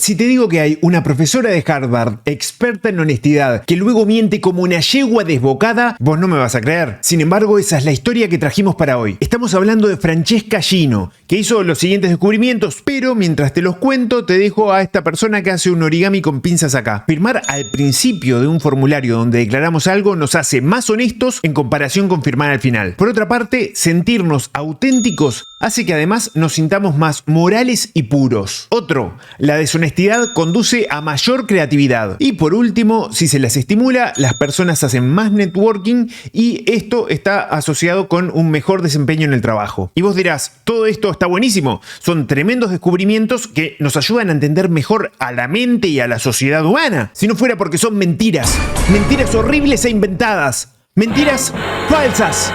Si te digo que hay una profesora de Harvard, experta en honestidad, que luego miente como una yegua desbocada, vos no me vas a creer. Sin embargo, esa es la historia que trajimos para hoy. Estamos hablando de Francesca Gino, que hizo los siguientes descubrimientos, pero mientras te los cuento, te dejo a esta persona que hace un origami con pinzas acá. Firmar al principio de un formulario donde declaramos algo nos hace más honestos en comparación con firmar al final. Por otra parte, sentirnos auténticos hace que además nos sintamos más morales y puros. Otro, la deshonestidad conduce a mayor creatividad. Y por último, si se las estimula, las personas hacen más networking y esto está asociado con un mejor desempeño en el trabajo. Y vos dirás, todo esto está buenísimo. Son tremendos descubrimientos que nos ayudan a entender mejor a la mente y a la sociedad humana. Si no fuera porque son mentiras. Mentiras horribles e inventadas. Mentiras falsas.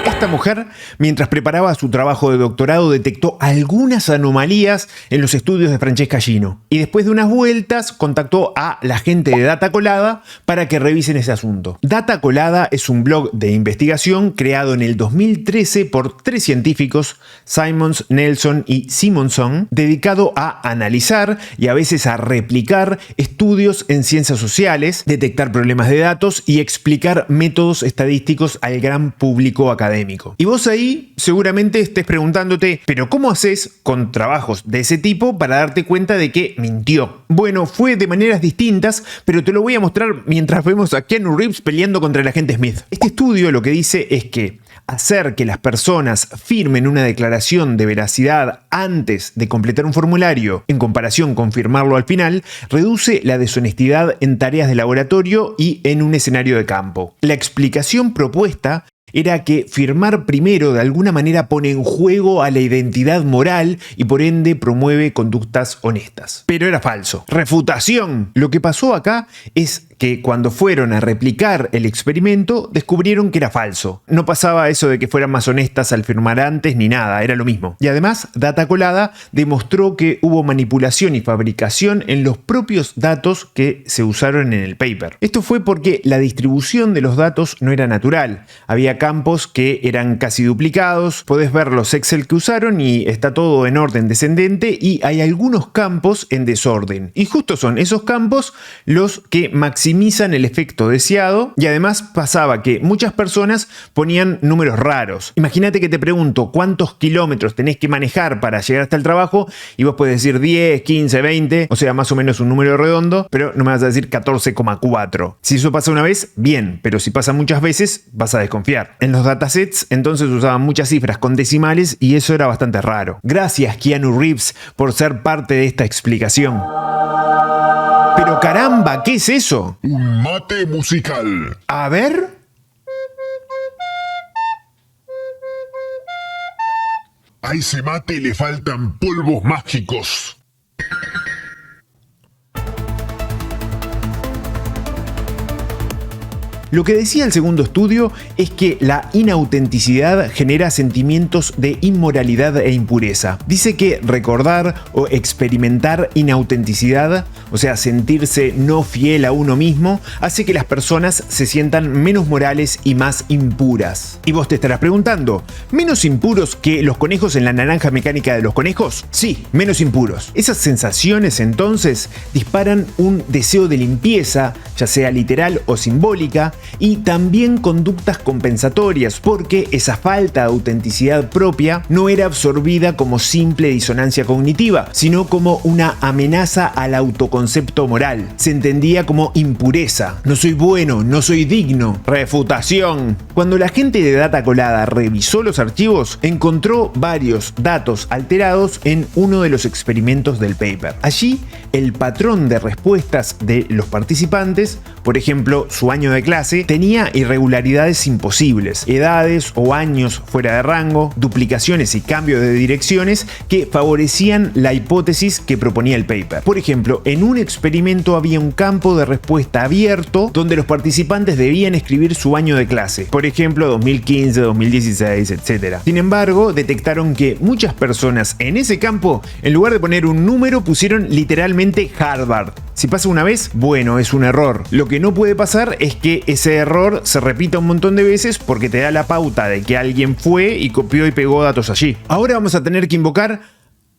Esta mujer, mientras preparaba su trabajo de doctorado, detectó algunas anomalías en los estudios de Francesca Gino. Y después de unas vueltas, contactó a la gente de Data Colada para que revisen ese asunto. Data Colada es un blog de investigación creado en el 2013 por 3 científicos, Simons, Nelson y Simonson, dedicado a analizar y a veces a replicar estudios en ciencias sociales, detectar problemas de datos y explicar métodos estadísticos al gran público académico. Y vos ahí seguramente estés preguntándote, ¿pero cómo haces con trabajos de ese tipo para darte cuenta de que mintió? Bueno, fue de maneras distintas, pero te lo voy a mostrar mientras vemos a Keanu Reeves peleando contra el agente Smith. Este estudio lo que dice es que hacer que las personas firmen una declaración de veracidad antes de completar un formulario, en comparación con firmarlo al final, reduce la deshonestidad en tareas de laboratorio y en un escenario de campo. La explicación propuesta era que firmar primero de alguna manera pone en juego a la identidad moral y por ende promueve conductas honestas. Pero era falso. Refutación. Lo que pasó acá es que cuando fueron a replicar el experimento, descubrieron que era falso. No pasaba eso de que fueran más honestas al firmar antes ni nada, era lo mismo. Y además, Data Colada demostró que hubo manipulación y fabricación en los propios datos que se usaron en el paper. Esto fue porque la distribución de los datos no era natural. Había campos que eran casi duplicados, podés ver los Excel que usaron y está todo en orden descendente y hay algunos campos en desorden. Y justo son esos campos los que maximizan el efecto deseado y además pasaba que muchas personas ponían números raros. Imagínate que te pregunto cuántos kilómetros tenés que manejar para llegar hasta el trabajo y vos podés decir 10, 15, 20, o sea, más o menos un número redondo, pero no me vas a decir 14,4. Si eso pasa una vez, bien, pero si pasa muchas veces, vas a desconfiar. En los datasets entonces usaban muchas cifras con decimales y eso era bastante raro. Gracias, Keanu Reeves, por ser parte de esta explicación. Pero caramba, ¿qué es eso? Un mate musical. A ver. A ese mate le faltan polvos mágicos. Lo que decía el segundo estudio es que la inautenticidad genera sentimientos de inmoralidad e impureza. Dice que recordar o experimentar inautenticidad, o sea, sentirse no fiel a uno mismo, hace que las personas se sientan menos morales y más impuras. Y vos te estarás preguntando, ¿menos impuros que los conejos en la naranja mecánica de los conejos? Sí, menos impuros. Esas sensaciones entonces disparan un deseo de limpieza, ya sea literal o simbólica, y también conductas compensatorias, porque esa falta de autenticidad propia no era absorbida como simple disonancia cognitiva, sino como una amenaza al autoconcepto moral. Se entendía como impureza. No soy bueno, no soy digno. Refutación. Cuando la gente de Data Colada revisó los archivos, encontró varios datos alterados en uno de los experimentos del paper. Allí, el patrón de respuestas de los participantes, por ejemplo, su año de clase, tenía irregularidades imposibles, edades o años fuera de rango, duplicaciones y cambio de direcciones que favorecían la hipótesis que proponía el paper. Por ejemplo, en un experimento había un campo de respuesta abierto donde los participantes debían escribir su año de clase, por ejemplo 2015, 2016, etc. Sin embargo, detectaron que muchas personas en ese campo, en lugar de poner un número, pusieron literalmente Harvard. Si pasa una vez, bueno, es un error. Lo que no puede pasar es que ese error se repita un montón de veces porque te da la pauta de que alguien fue y copió y pegó datos allí. Ahora vamos a tener que invocar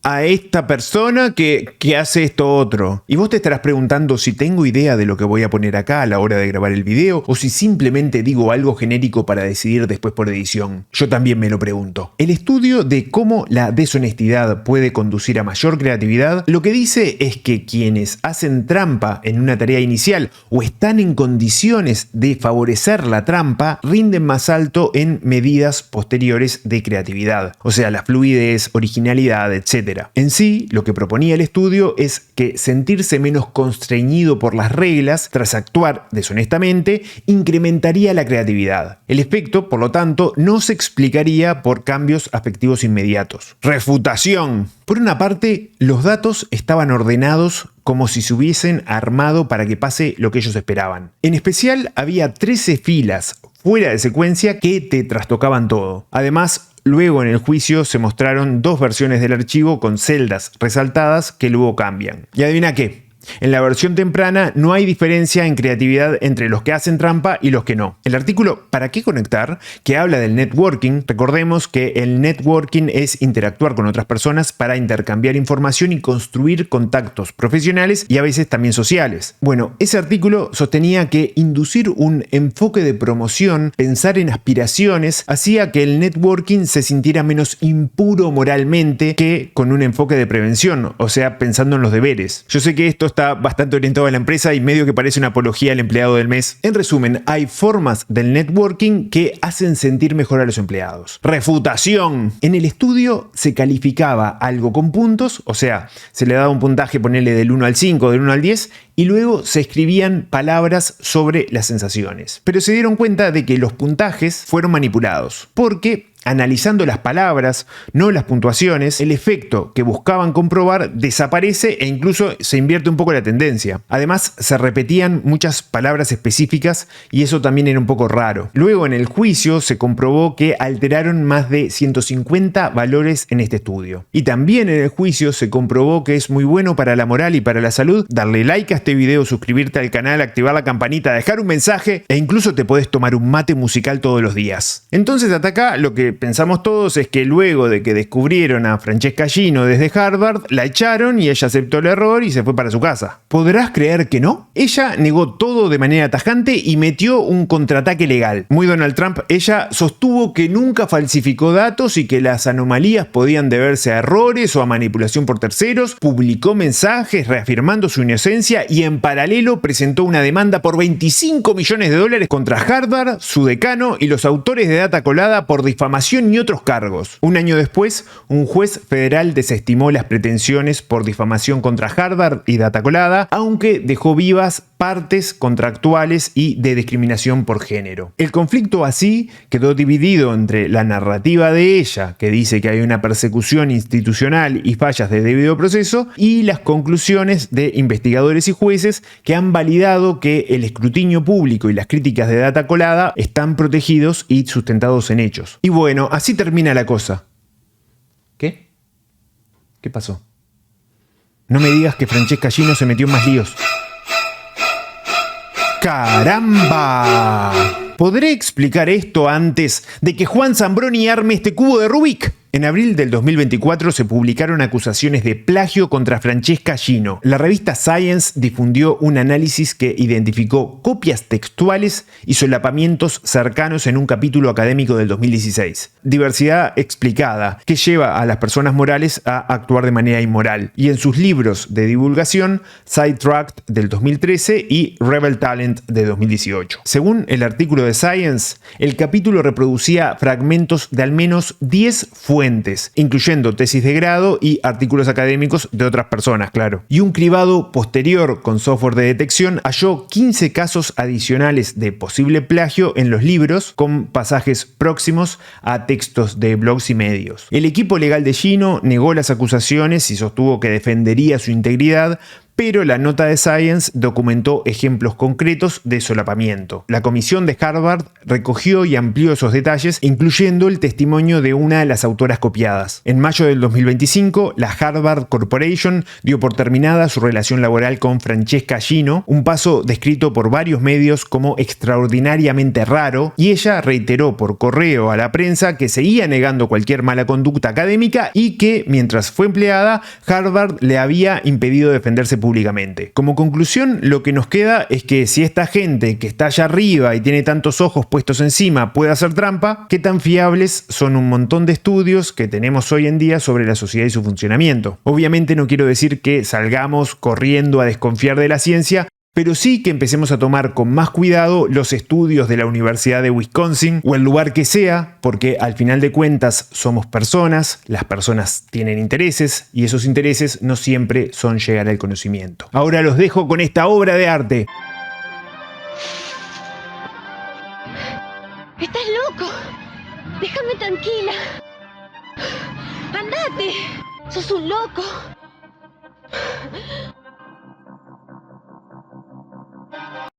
a esta persona que hace esto otro. Y vos te estarás preguntando si tengo idea de lo que voy a poner acá a la hora de grabar el video o si simplemente digo algo genérico para decidir después por edición. Yo también me lo pregunto. El estudio de cómo la deshonestidad puede conducir a mayor creatividad lo que dice es que quienes hacen trampa en una tarea inicial o están en condiciones de favorecer la trampa rinden más alto en medidas posteriores de creatividad. O sea, la fluidez, originalidad, etc. En sí, lo que proponía el estudio es que sentirse menos constreñido por las reglas tras actuar deshonestamente incrementaría la creatividad. El efecto, por lo tanto, no se explicaría por cambios afectivos inmediatos. Refutación. Por una parte, los datos estaban ordenados como si se hubiesen armado para que pase lo que ellos esperaban. En especial, había 13 filas fuera de secuencia que te trastocaban todo. Además, luego en el juicio se mostraron dos versiones del archivo con celdas resaltadas que luego cambian. ¿Y adivina qué? En la versión temprana no hay diferencia en creatividad entre los que hacen trampa y los que no. El artículo ¿Para qué conectar?, que habla del networking, recordemos que el networking es interactuar con otras personas para intercambiar información y construir contactos profesionales y a veces también sociales. Bueno, ese artículo sostenía que inducir un enfoque de promoción, pensar en aspiraciones, hacía que el networking se sintiera menos impuro moralmente que con un enfoque de prevención, o sea, pensando en los deberes. Yo sé que esto está bastante orientado a la empresa y medio que parece una apología al empleado del mes. En resumen, hay formas del networking que hacen sentir mejor a los empleados. Refutación. En el estudio se calificaba algo con puntos, o sea, se le daba un puntaje, ponele del 1 al 5, del 1 al 10, y luego se escribían palabras sobre las sensaciones. Pero se dieron cuenta de que los puntajes fueron manipulados, porque analizando las palabras, no las puntuaciones, el efecto que buscaban comprobar desaparece e incluso se invierte un poco la tendencia. Además, se repetían muchas palabras específicas y eso también era un poco raro. Luego, en el juicio, se comprobó que alteraron más de 150 valores en este estudio. Y también en el juicio se comprobó que es muy bueno para la moral y para la salud darle like a este video, suscribirte al canal, activar la campanita, dejar un mensaje e incluso te podés tomar un mate musical todos los días. Entonces, hasta acá lo que pensamos todos es que luego de que descubrieron a Francesca Gino desde Harvard, la echaron y ella aceptó el error y se fue para su casa. ¿Podrás creer que no? Ella negó todo de manera tajante y metió un contraataque legal. Muy Donald Trump, ella sostuvo que nunca falsificó datos y que las anomalías podían deberse a errores o a manipulación por terceros, publicó mensajes reafirmando su inocencia y en paralelo presentó una demanda por $25 millones contra Harvard, su decano y los autores de data colada por difamación y otros cargos. Un año después, un juez federal desestimó las pretensiones por difamación contra Harvard y data colada, aunque dejó vivas partes contractuales y de discriminación por género. El conflicto así quedó dividido entre la narrativa de ella, que dice que hay una persecución institucional y fallas de debido proceso, y las conclusiones de investigadores y jueces que han validado que el escrutinio público y las críticas de data colada están protegidos y sustentados en hechos. Y bueno, así termina la cosa. ¿Qué? ¿Qué pasó? No me digas que Francesca Gino se metió en más líos. ¡Caramba! ¿Podré explicar esto antes de que Juan Zambroni arme este cubo de Rubik? En abril del 2024 se publicaron acusaciones de plagio contra Francesca Gino. La revista Science difundió un análisis que identificó copias textuales y solapamientos cercanos en un capítulo académico del 2016. Diversidad explicada, que lleva a las personas morales a actuar de manera inmoral. Y en sus libros de divulgación, Sidetracked del 2013 y Rebel Talent de 2018. Según el artículo de Science, el capítulo reproducía fragmentos de al menos 10 fuentes, incluyendo tesis de grado y artículos académicos de otras personas, claro. Y un cribado posterior con software de detección halló 15 casos adicionales de posible plagio en los libros, con pasajes próximos a textos de blogs y medios. El equipo legal de Gino negó las acusaciones y sostuvo que defendería su integridad, pero la nota de Science documentó ejemplos concretos de solapamiento. La comisión de Harvard recogió y amplió esos detalles, incluyendo el testimonio de una de las autoras copiadas. En mayo del 2025, la Harvard Corporation dio por terminada su relación laboral con Francesca Gino, un paso descrito por varios medios como extraordinariamente raro, y ella reiteró por correo a la prensa que seguía negando cualquier mala conducta académica y que, mientras fue empleada, Harvard le había impedido defenderse públicamente. Como conclusión, lo que nos queda es que si esta gente que está allá arriba y tiene tantos ojos puestos encima puede hacer trampa, ¿qué tan fiables son un montón de estudios que tenemos hoy en día sobre la sociedad y su funcionamiento? Obviamente no quiero decir que salgamos corriendo a desconfiar de la ciencia, pero sí que empecemos a tomar con más cuidado los estudios de la Universidad de Wisconsin o el lugar que sea, porque al final de cuentas somos personas, las personas tienen intereses y esos intereses no siempre son llegar al conocimiento. Ahora los dejo con esta obra de arte. ¡Estás loco! ¡Déjame tranquila! ¡Andate! ¡Sos un loco!